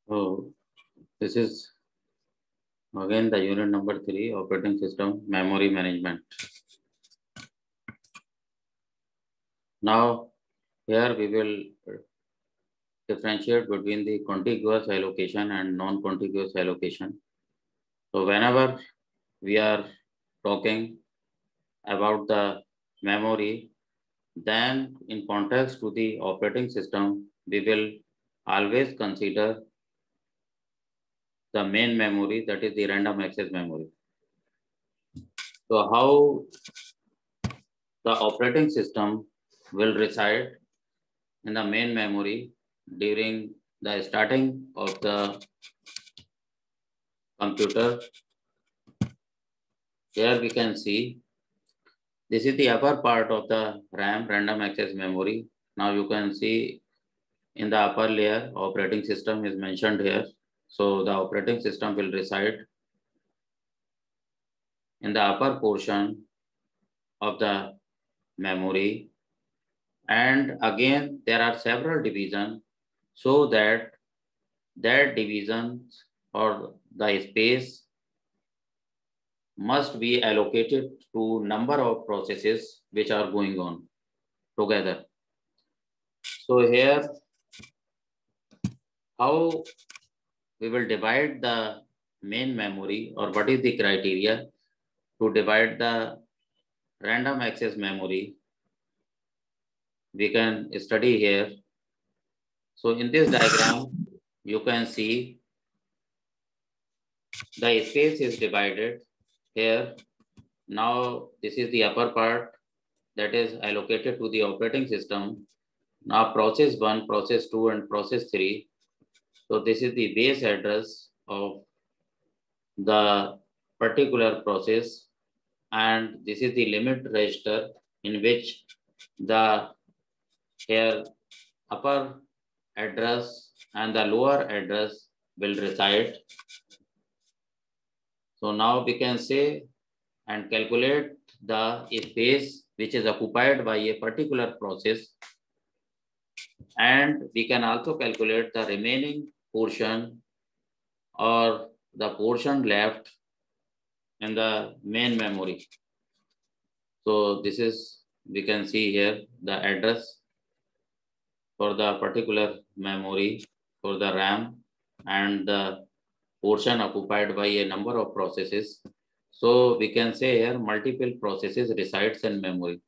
So this is again the unit number 3, operating system memory management. Now here we will differentiate between the contiguous allocation and non-contiguous allocation. So whenever we are talking about the memory, then in context to the operating system, we will always consider the main memory, that is the random access memory. So how the operating system will reside in the main memory during the starting of the computer. Here we can see this is the upper part of the RAM, random access memory. Now you can see in the upper layer, operating system is mentioned here. So the operating system will reside in the upper portion of the memory. And again, there are several divisions so that divisions or the space must be allocated to number of processes which are going on together. So here, how we will divide the main memory, or what is the criteria to divide the random access memory, we can study here. So in this diagram, you can see the space is divided here. Now this is the upper part that is allocated to the operating system. Now process 1, process 2 and process 3. So this is the base address of the particular process, and this is the limit register in which the here upper address and the lower address will reside. So now we can say and calculate the space which is occupied by a particular process, and we can also calculate the remaining portion or the portion left in the main memory. So this is, we can see here the address for the particular memory for the RAM and the portion occupied by a number of processes. So we can say here multiple processes resides in memory.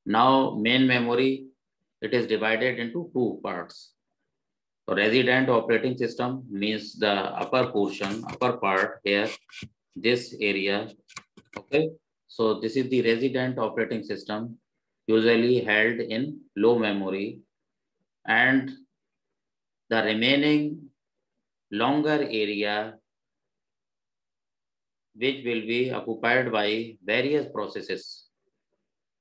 Now main memory, it is divided into two parts. So resident operating system means the upper portion, upper part here, this area. Okay. So this is the resident operating system, usually held in low memory, and the remaining longer area which will be occupied by various processes.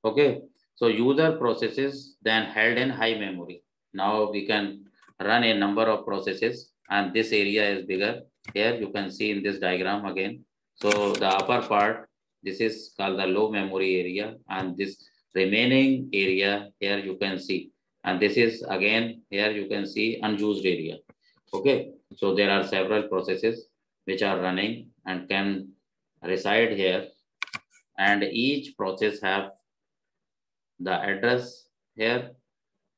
Okay. So user processes then held in high memory. Now we can run a number of processes, and this area is bigger. Here you can see in this diagram again. So the upper part, this is called the low memory area, and this remaining area here you can see. And this is again, here you can see unused area. Okay. So there are several processes which are running and can reside here, and each process have the address here,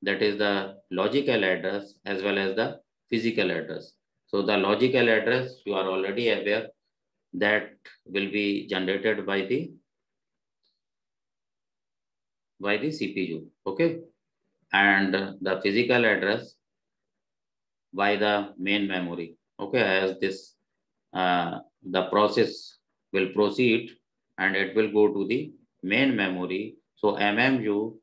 that is the logical address as well as the physical address. So the logical address, you are already aware, that will be generated by the CPU. Okay. And the physical address by the main memory. Okay. As this the process will proceed and it will go to the main memory. So MMU,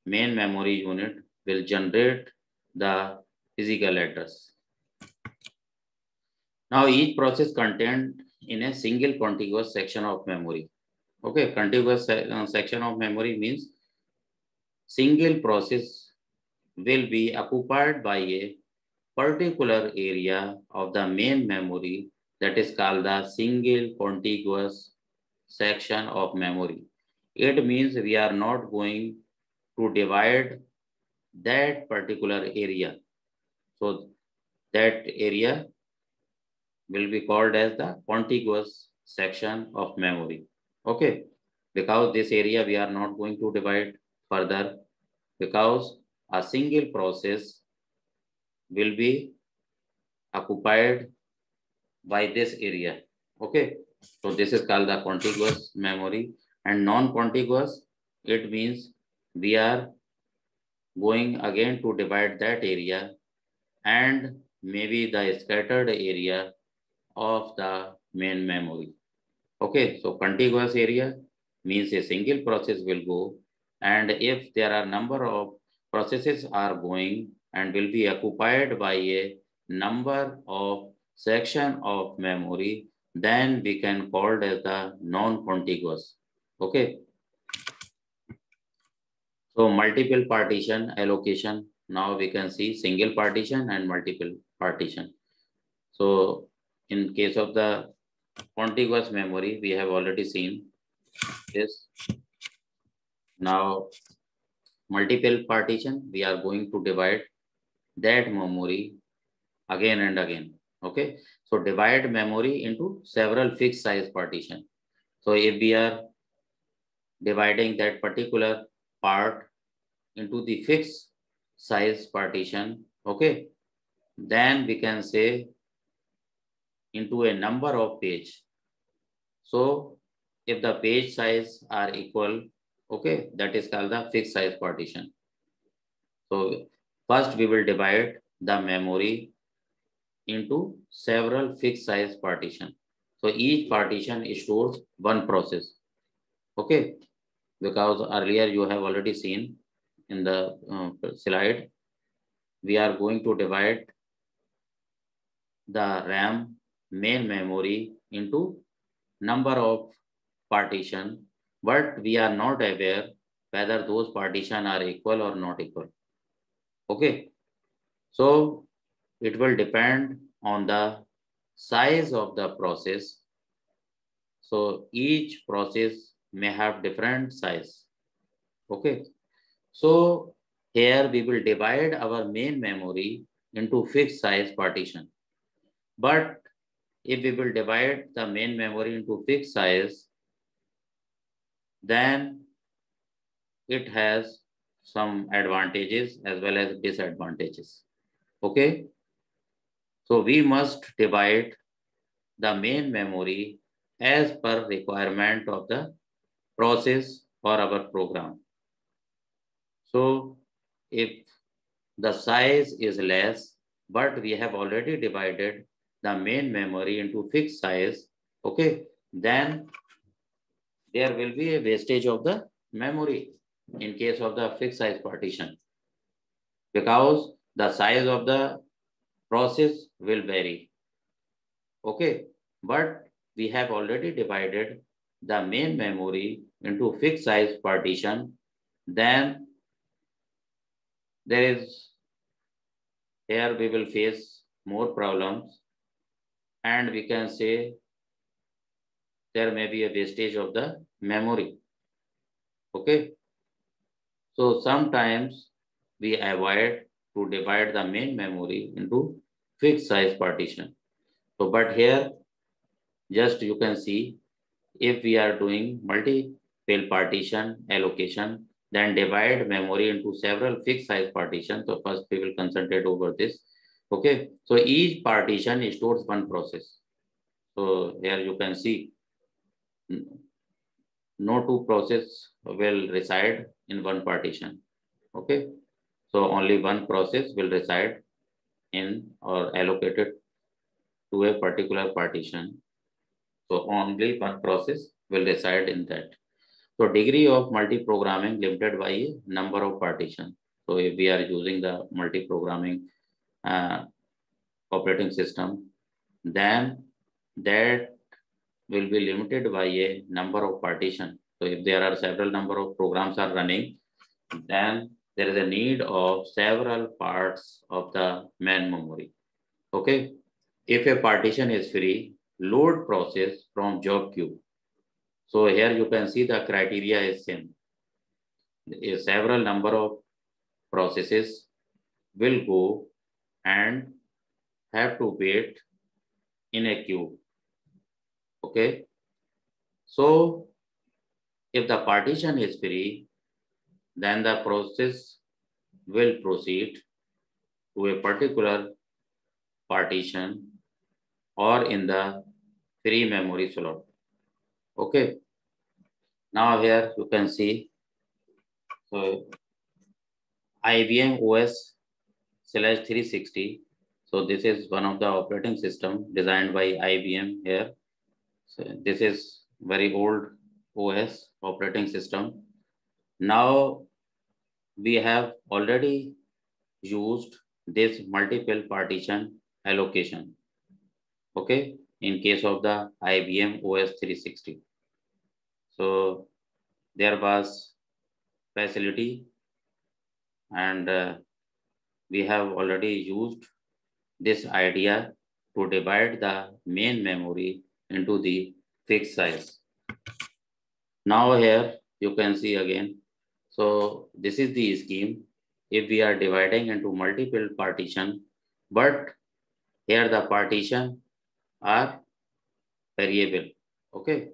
main memory unit, will generate the physical address. Now each process contained in a single contiguous section of memory. Okay, contiguous section of memory means single process will be occupied by a particular area of the main memory, that is called the single contiguous section of memory. It means we are not going to divide that particular area. So that area will be called as the contiguous section of memory. Okay, because this area we are not going to divide further, because a single process will be occupied by this area. Okay, so this is called the contiguous memory. And non-contiguous, it means we are going again to divide that area and maybe the scattered area of the main memory. Okay, so contiguous area means a single process will go, and if there are number of processes are going and will be occupied by a number of section of memory, then we can call it as the non-contiguous. Okay, so multiple partition allocation. Now we can see single partition and multiple partition. So in case of the contiguous memory, we have already seen this. Now multiple partition, we are going to divide that memory again and again. Okay, so divide memory into several fixed size partition. So if we are dividing that particular part into the fixed size partition, okay, then we can say into a number of page. So if the page size are equal, okay, that is called the fixed size partition. So first we will divide the memory into several fixed size partition. So each partition stores one process. Okay, because earlier you have already seen in the slide, we are going to divide the RAM main memory into number of partition, but we are not aware whether those partition are equal or not equal. Okay, so it will depend on the size of the process. So each process may have different size. Okay, so here we will divide our main memory into fixed size partition. But if we will divide the main memory into fixed size, then it has some advantages as well as disadvantages. Okay, so we must divide the main memory as per requirement of the process or our program. So if the size is less, but we have already divided the main memory into fixed size, okay, then there will be a wastage of the memory in case of the fixed size partition, because the size of the process will vary. Okay, but we have already divided the main memory into fixed size partition, then there is, here we will face more problems, and we can say there may be a wastage of the memory. Okay, so sometimes we avoid to divide the main memory into fixed size partition. So but here just you can see, if we are doing multiple partition allocation, then divide memory into several fixed size partitions. So first we will concentrate over this. Okay, so each partition stores one process. So here you can see no two process will reside in one partition. Okay, so only one process will reside in or allocated to a particular partition. So only one process will reside in that. So degree of multi-programming limited by a number of partitions. So if we are using the multi-programming operating system, then that will be limited by a number of partitions. So if there are several number of programs are running, then there is a need of several parts of the main memory. Okay, if a partition is free, load process from job queue. So here you can see the criteria is same. A several number of processes will go and have to wait in a queue. Okay. So if the partition is free, then the process will proceed to a particular partition or in the free memory slot. Okay. Now here you can see, so IBM OS / 360. So this is one of the operating system designed by IBM here. So this is very old OS operating system. Now we have already used this multiple partition allocation. Okay, in case of the IBM OS 360. So there was facility and we have already used this idea to divide the main memory into the fixed size. Now here you can see again. So this is the scheme. If we are dividing into multiple partition, but here the partition are variable. Okay.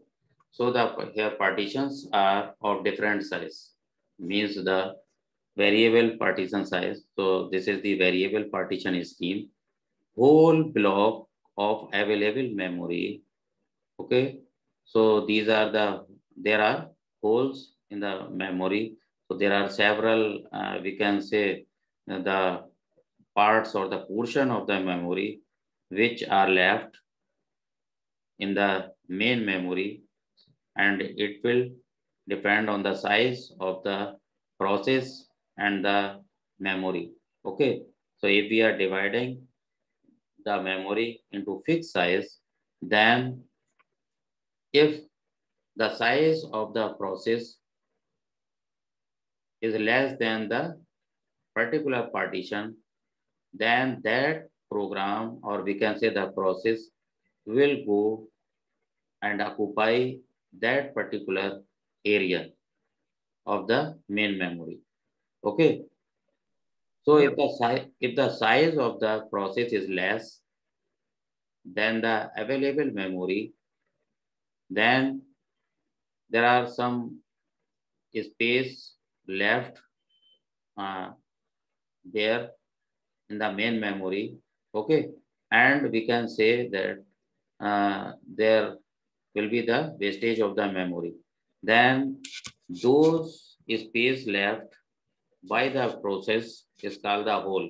So the here partitions are of different size. Means the variable partition size. So this is the variable partition scheme. Whole block of available memory. Okay. So these are there are holes in the memory. So there are several, we can say the parts or the portion of the memory which are left in the main memory, and it will depend on the size of the process and the memory. Okay. So if we are dividing the memory into fixed size, then if the size of the process is less than the particular partition, then that program, or we can say the process, will go and occupy that particular area of the main memory. Okay. So if the size of the process is less than the available memory, then there are some space left uh, there in the main memory. Okay. And we can say that there will be the wastage of the memory. Then those space left by the process is called the hole.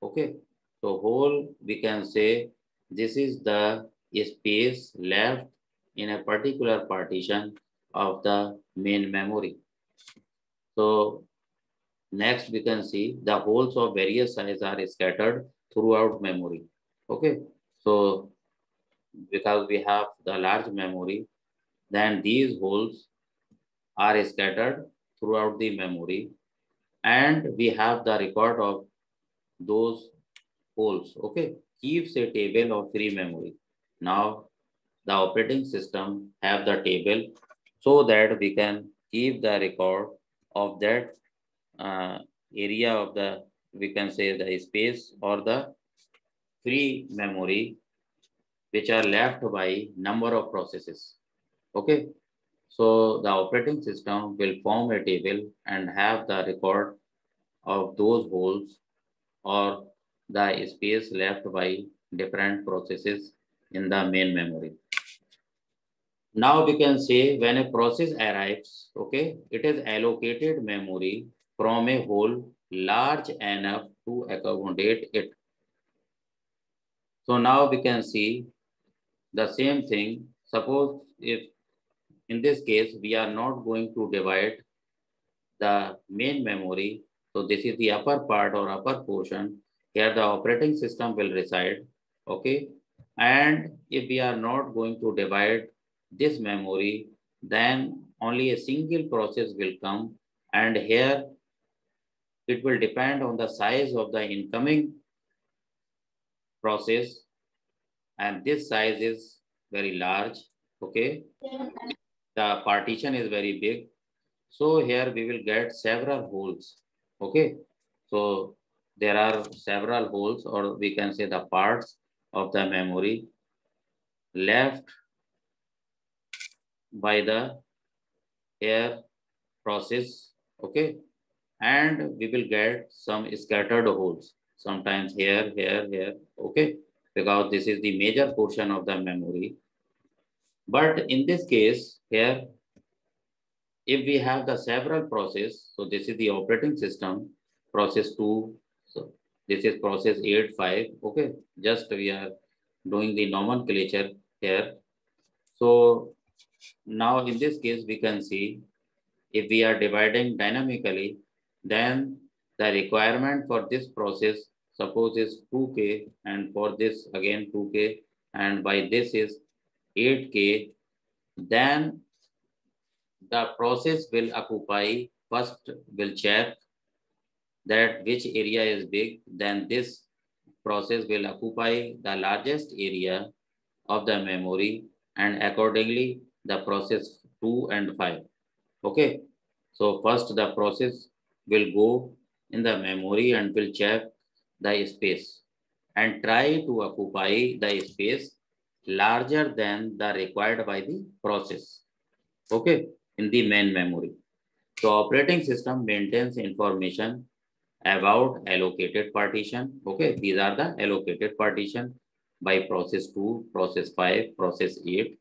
Okay. So hole, we can say this is the space left in a particular partition of the main memory. So next we can see the holes of various size are scattered throughout memory. Okay. So because we have the large memory, then these holes are scattered throughout the memory, and we have the record of those holes. Okay. Keeps a table of free memory. Now the operating system have the table so that we can keep the record of that uh, area of the, we can say the space or the free memory which are left by number of processes. Okay. So the operating system will form a table and have the record of those holes or the space left by different processes in the main memory. Now we can say when a process arrives, okay, it is allocated memory from a hole large enough to accommodate it. So now we can see the same thing. Suppose if in this case we are not going to divide the main memory, so this is the upper part or upper portion. Here the operating system will reside, okay. And if we are not going to divide this memory, then only a single process will come, and here it will depend on the size of the incoming process, and this size is very large, okay. The partition is very big. So here we will get several holes, okay. So there are several holes, or we can say the parts of the memory left by the air process. Okay, and we will get some scattered holes, sometimes here. Okay, because this is the major portion of the memory. But in this case here, if we have the several process, so this is the operating system, process 2, so this is process 8, 5, okay, just we are doing the nomenclature here. So now in this case, we can see if we are dividing dynamically, then the requirement for this process, suppose is 2K, and for this again 2K, and by this is 8K, then the process will occupy, first will check that which area is big, then this process will occupy the largest area of the memory, and accordingly the process 2 and 5. Okay, so first the process will go in the memory and will check the space and try to occupy the space larger than the required by the process. Okay, in the main memory. So operating system maintains information about allocated partition. Okay, these are the allocated partition by process 2, process 5, process 8.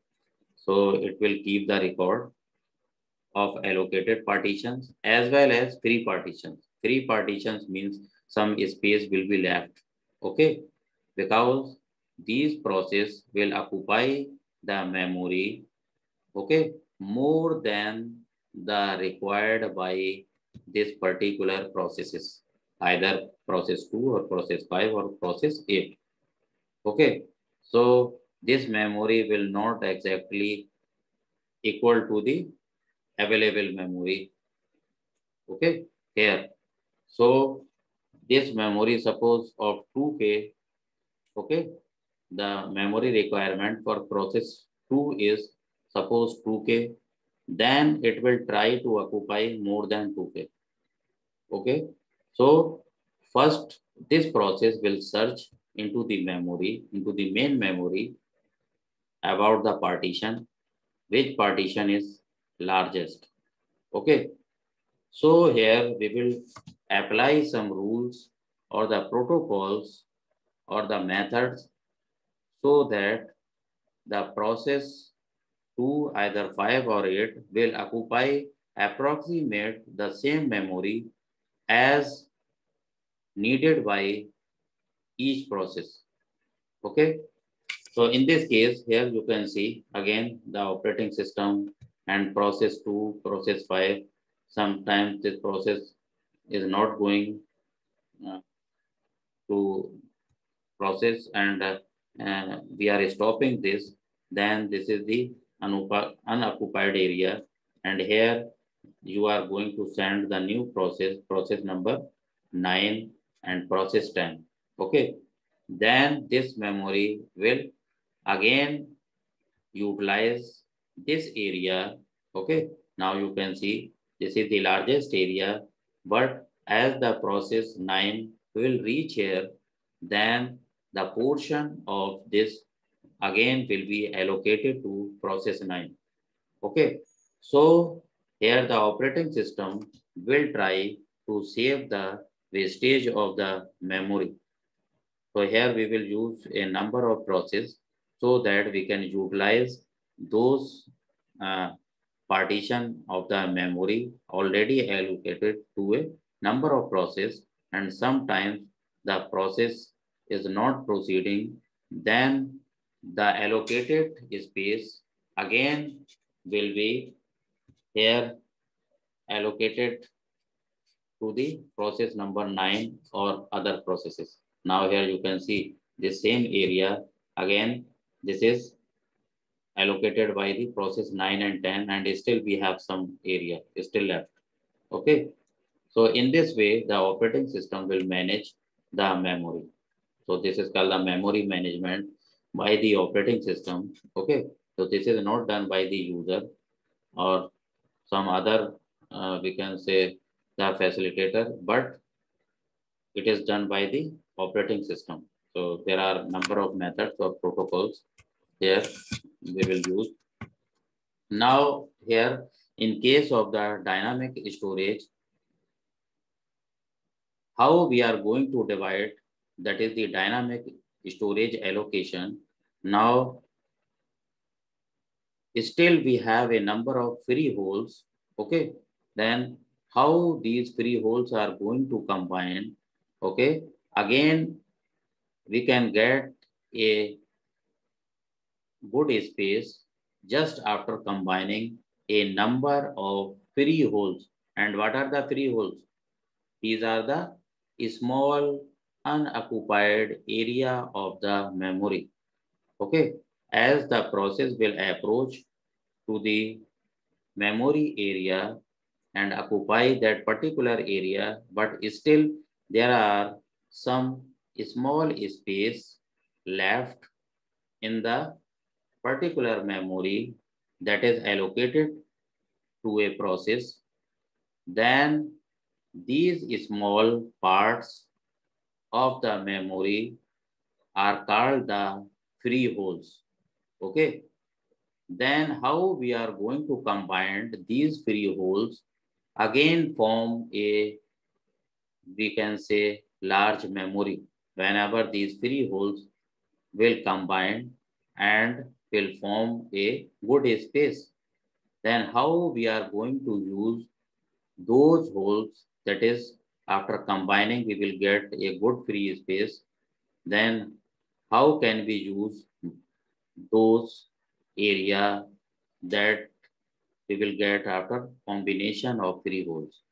So it will keep the record of allocated partitions as well as free partitions. Free partitions means some space will be left. Okay, because these process will occupy the memory, okay, more than the required by this particular processes, either process 2 or process 5 or process 8. Okay, so this memory will not exactly equal to the available memory. Okay, here. So this memory, suppose of 2K, okay, the memory requirement for process 2 is suppose 2K, then it will try to occupy more than 2K. Okay, so first this process will search into the memory, into the main memory about the partition, which partition is largest. Okay, so here we will apply some rules or the protocols or the methods so that the process 2, either 5 or 8, will occupy approximate the same memory as needed by each process. Okay, so in this case here you can see again the operating system and process 2, process 5, sometimes this process is not going uh, to process, and we are stopping this, then this is the unoccupied area, and here you are going to send the new process, process number 9 and process 10. Okay, then this memory will again utilize this area. Okay, now you can see this is the largest area, but as the process 9 will reach here, then the portion of this again will be allocated to process 9. Okay, so here the operating system will try to save the wastage of the memory. So here we will use a number of processes so that we can utilize those uh, partition of the memory already allocated to a number of process, and sometimes the process is not proceeding, then the allocated space again will be here allocated to the process number 9 or other processes. Now here you can see the same area again, this is allocated by the process 9 and 10, and still we have some area still left. Okay, so in this way the operating system will manage the memory. So this is called the memory management by the operating system. Okay, so this is not done by the user or some other we can say the facilitator, but it is done by the operating system. So there are number of methods or protocols here we will use. Now here, in case of the dynamic storage, how we are going to divide, that is the dynamic storage allocation. Now still we have a number of free holes. Okay, then how these free holes are going to combine? Okay, again we can get a good space just after combining a number of free holes. And what are the free holes? These are the small unoccupied area of the memory. Okay, as the process will approach to the memory area and occupy that particular area, but still there are some small space left in the particular memory that is allocated to a process, then these small parts of the memory are called the free holes. Okay. Then how we are going to combine these free holes again form a, we can say, large memory. Whenever these free holes will combine and will form a good space, then how we are going to use those holes, that is after combining we will get a good free space, then how can we use those area that we will get after combination of free holes.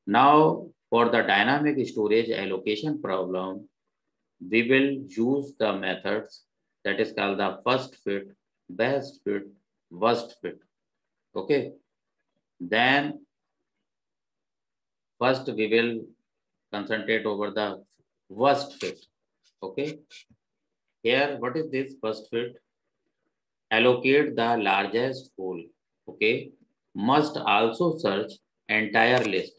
Now for the dynamic storage allocation problem, we will use the methods that is called the first fit, best fit, worst fit. Okay, then first we will concentrate over the worst fit. Okay, here what is this first fit? Allocate the largest hole. Okay, must also search entire list.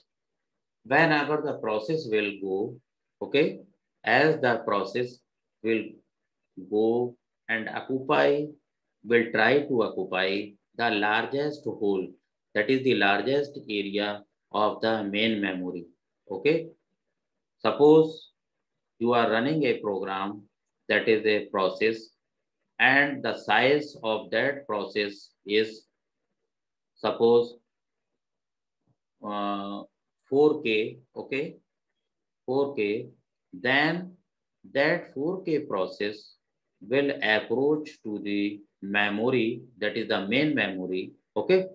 Whenever the process will go, okay, as the process will go and occupy, will try to occupy the largest hole, that is the largest area of the main memory. Okay, suppose you are running a program that is a process and the size of that process is suppose 4K, okay, 4K, then that 4K process will approach to the memory, that is the main memory, okay,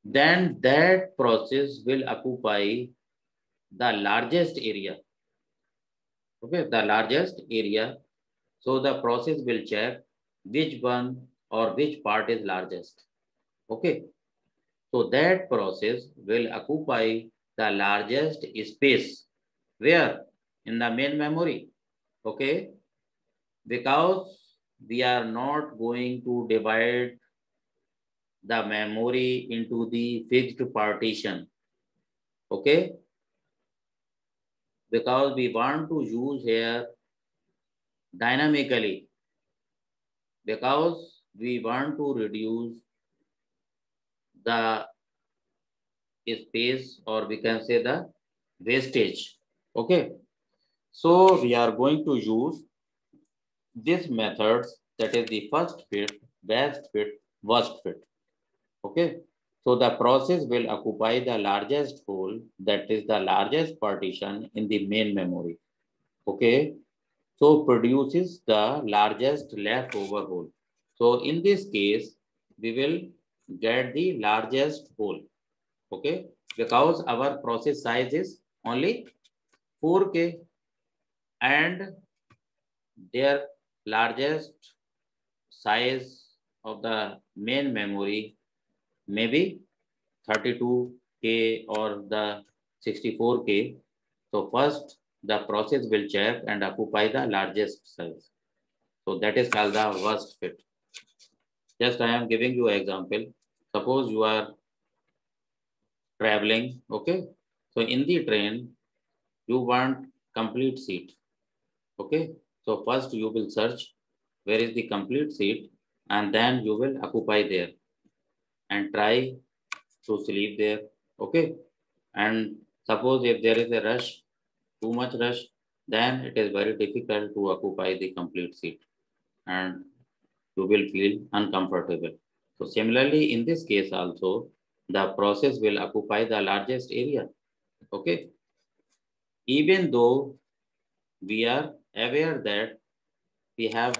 then that process will occupy the largest area, okay, the largest area. So the process will check which one or which part is largest, okay. So that process will occupy the largest space. Where? In the main memory. Okay. Because we are not going to divide the memory into the fixed partition. Okay. Because we want to use here dynamically. Because we want to reduce the space, or we can say the wastage. Okay. So we are going to use these methods, that is the first fit, best fit, worst fit. Okay. So the process will occupy the largest hole, that is the largest partition in the main memory. Okay. So produces the largest leftover hole. So in this case, we will get the largest hole. Okay. Because our process size is only 4K and their largest size of the main memory maybe 32K or the 64K. So first the process will check and occupy the largest size. So that is called the worst fit. Just I am giving you an example. Suppose you are traveling, okay? So in the train, you want complete seat. Okay, so first you will search where is the complete seat, and then you will occupy there and try to sleep there. Okay, and suppose if there is a rush, too much rush, then it is very difficult to occupy the complete seat and you will feel uncomfortable. So similarly, in this case also, the process will occupy the largest area. Okay, even though we are aware that we have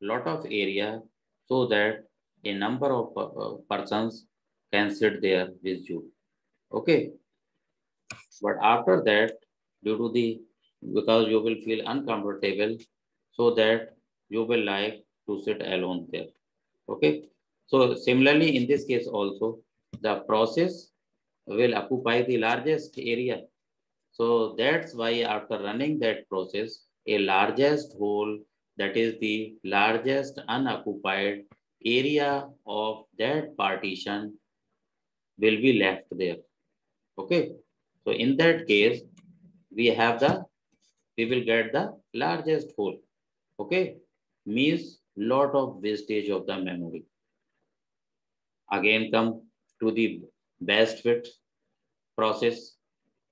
lot of area so that a number of persons can sit there with you. Okay, but after that, due to the because you will feel uncomfortable, so that you will like to sit alone there. Okay, so similarly in this case also, the process will occupy the largest area. So that's why after running that process, a largest hole, that is the largest unoccupied area of that partition, will be left there. Okay. So in that case, we have the, we will get the largest hole. Okay. Means lot of wastage of the memory. Again come to the best fit process.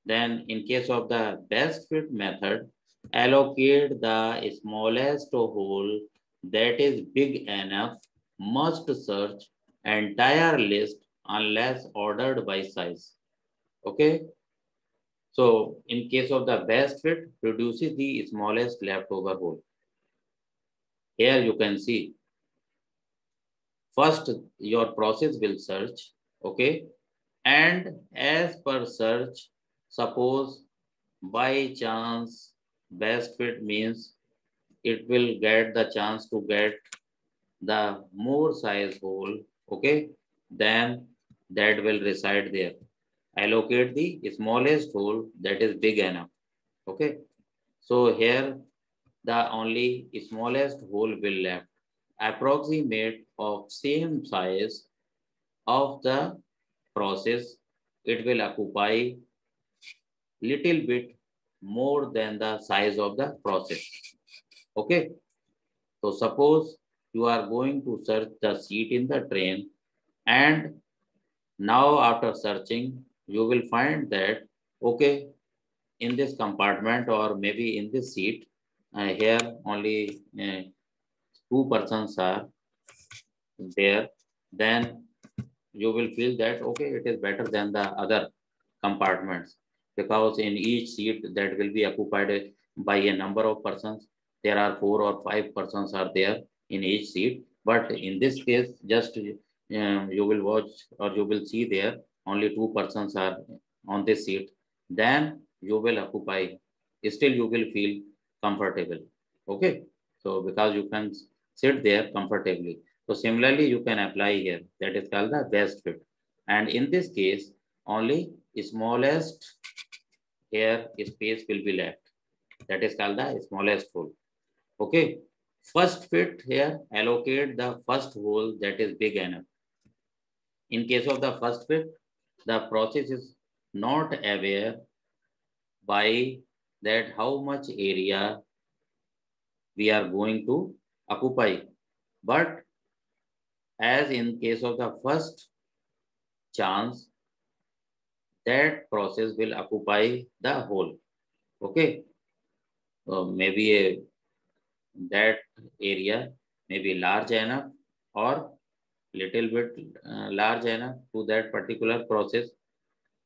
Then in case of the best fit method, allocate the smallest hole that is big enough, must search entire list unless ordered by size. Okay. So in case of the best fit, produces the smallest leftover hole. Here you can see, first your process will search, okay, and as per search, suppose by chance best fit means it will get the chance to get the more size hole, okay, then that will reside there. Allocate the smallest hole that is big enough, okay. So here the only smallest hole will left, approximate of same size of the process, it will occupy little bit more than the size of the process. Okay. So suppose you are going to search the seat in the train, and now after searching, you will find that, okay, in this compartment or maybe in this seat, here only two persons are there, then you will feel that, okay, it is better than the other compartments, because in each seat that will be occupied by a number of persons, there are 4 or 5 persons are there in each seat, but in this case just you will watch or you will see there only 2 persons are on this seat, then you will occupy, still you will feel comfortable. Okay, so because you can sit there comfortably. So similarly you can apply here, that is called the best fit, and in this case only smallest here space will be left, that is called the smallest hole. Okay, first fit here, allocate the first hole that is big enough. In case of the first fit, the process is not aware by that how much area we are going to occupy, but as in case of the first chance, that process will occupy the whole. Okay, maybe that area may be large enough or little bit large enough to that particular process,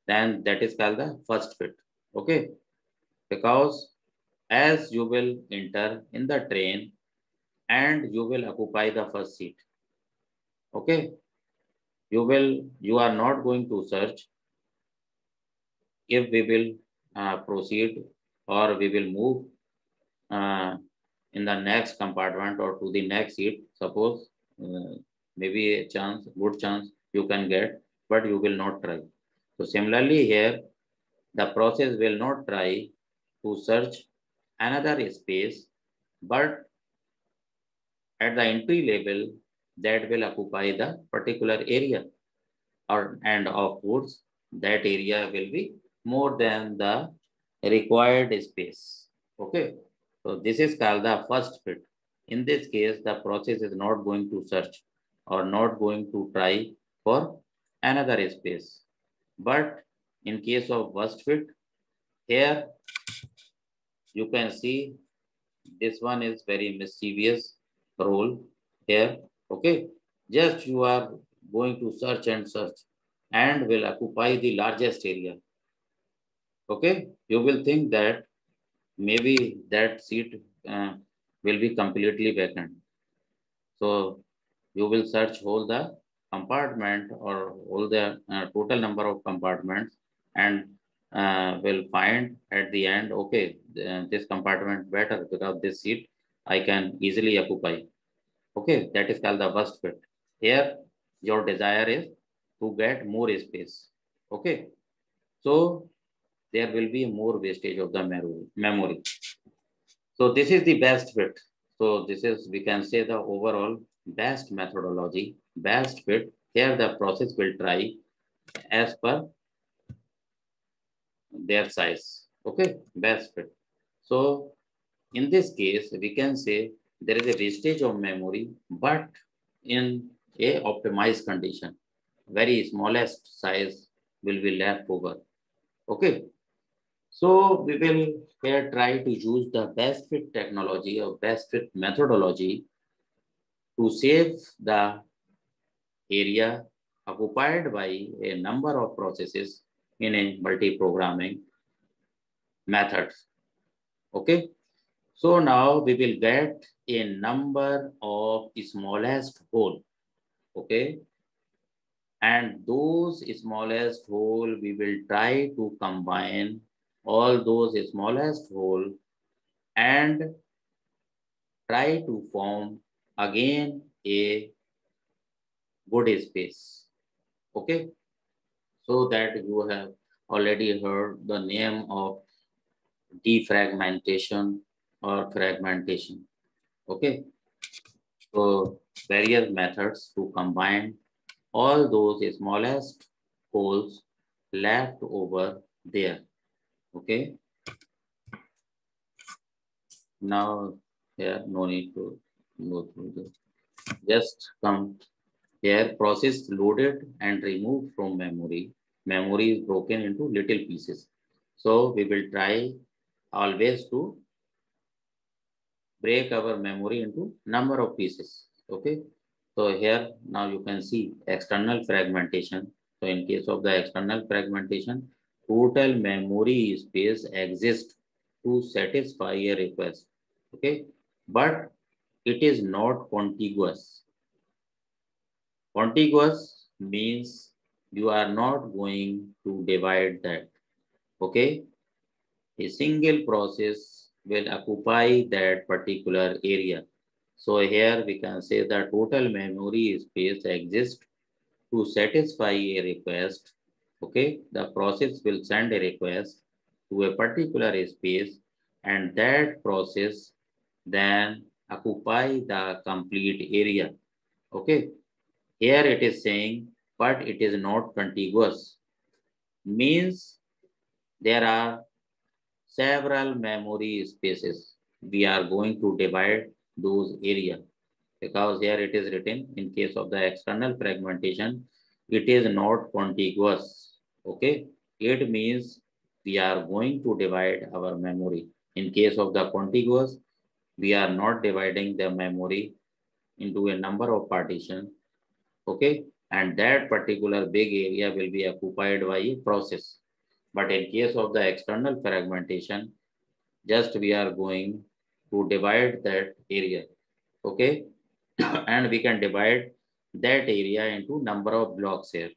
then that is called the first fit. Okay, because as you will enter in the train and you will occupy the first seat. Okay, you are not going to search if we will proceed or we will move uh, in the next compartment or to the next seat. Suppose maybe a chance, good chance you can get, but you will not try. So similarly here, the process will not try to search another space, but at the entry level that will occupy the particular area, or and of course that area will be more than the required space. Okay, so this is called the first fit. In this case, the process is not going to search or not going to try for another space. But in case of first fit, here you can see this one is very mischievous role here. Okay, just you are going to search and will occupy the largest area. Okay, you will think that maybe that seat will be completely vacant. So you will search whole the compartment or all the total number of compartments and will find at the end, okay, this compartment better because this seat I can easily occupy. Okay, that is called the worst fit. Here, your desire is to get more space. Okay, so there will be more wastage of the memory. So this is the best fit. So this is, we can say, the overall best methodology, best fit. Here the process will try as per their size. Okay, best fit. So in this case, we can say there is a wastage of memory, but in a optimized condition, very smallest size will be left over. Okay, so we will here try to use the best fit technology or best fit methodology to save the area occupied by a number of processes in a multi-programming methods. Okay, so now we will get a number of smallest whole. Okay, and those smallest whole we will try to combine all those smallest whole and try to form again a good space. Okay, so that you have already heard the name of defragmentation or fragmentation. Okay, so various methods to combine all those smallest holes left over there. Okay, now here no need to go through this. Just come here, process loaded and removed from memory. Memory is broken into little pieces. So we will try always to break our memory into number of pieces. Okay. So here now you can see external fragmentation. So in case of the external fragmentation, total memory space exists to satisfy a request. Okay. But it is not contiguous. Contiguous means you are not going to divide that. Okay. A single process will occupy that particular area. So here we can say the total memory space exists to satisfy a request. Okay, the process will send a request to a particular space and that process then occupy the complete area. Okay, here it is saying, but it is not contiguous. Means there are several memory spaces. We are going to divide those area because here it is written in case of the external fragmentation, it is not contiguous. Okay, it means we are going to divide our memory. In case of the contiguous, we are not dividing the memory into a number of partitions. Okay, and that particular big area will be occupied by a process. But in case of the external fragmentation, just we are going to divide that area. Okay, and we can divide that area into number of blocks here.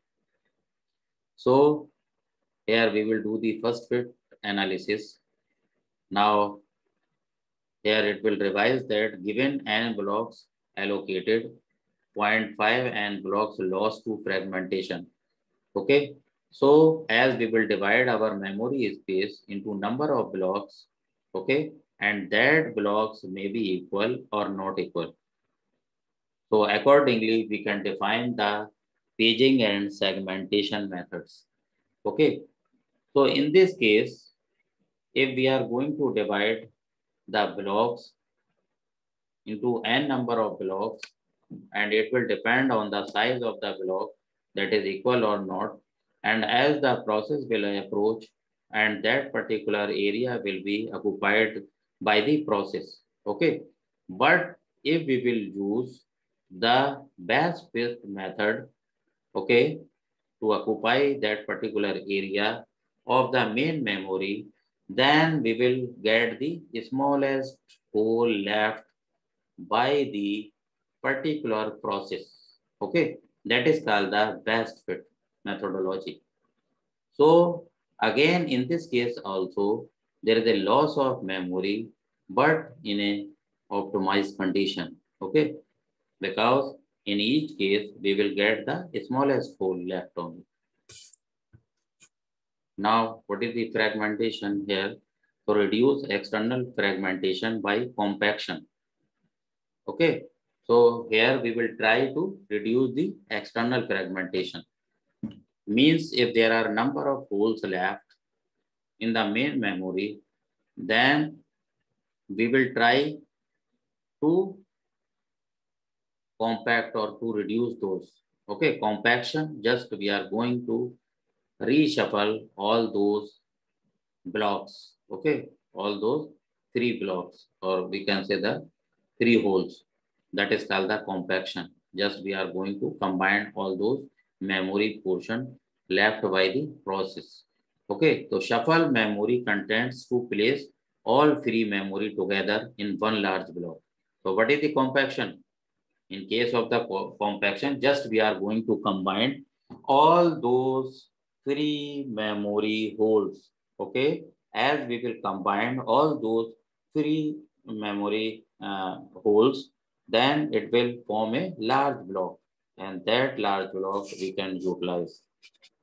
So here we will do the first fit analysis. Now here it will revise that given n blocks allocated, 0.5 n blocks lost to fragmentation. Okay, so as we will divide our memory space into number of blocks, okay, and that blocks may be equal or not equal. So accordingly, we can define the paging and segmentation methods. Okay. So in this case, if we are going to divide the blocks into n number of blocks, and it will depend on the size of the block, that is equal or not, and as the process will approach, and that particular area will be occupied by the process. Okay, but if we will use the batch fit method, okay, to occupy that particular area of the main memory, then we will get the smallest hole left by the particular process. Okay, that is called the best fit methodology. So again, in this case also, there is a loss of memory, but in a optimized condition. Okay, because in each case, we will get the smallest hole left only. Now, what is the fragmentation here? To reduce external fragmentation by compaction. Okay, so here we will try to reduce the external fragmentation. Means if there are number of holes left in the main memory, then we will try to compact or to reduce those. Okay, compaction, just we are going to reshuffle all those blocks. Okay, all those 3 blocks, or we can say the 3 holes. That is called the compaction. Just we are going to combine all those memory portion left by the process. Okay, so shuffle memory contents to place all free memory together in one large block. So what is the compaction? In case of the compaction, just we are going to combine all those free memory holes. Okay, as we will combine all those free memory holes, then it will form a large block, and that large block we can utilize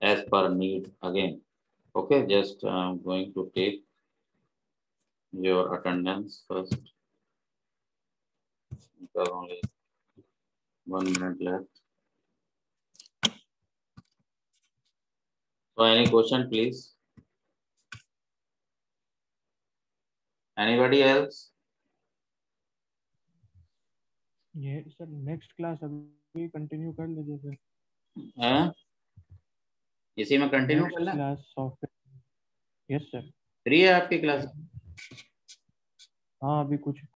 as per need again. Okay, just going to take your attendance first, because only 1 minute left. So any question, please? Anybody else? ये sir next class अभी continue कर लीजिए sir. हाँ? इसी में continue next करना है? Class software. Yes sir. Free है आपकी क्लास? हाँ अभी कुछ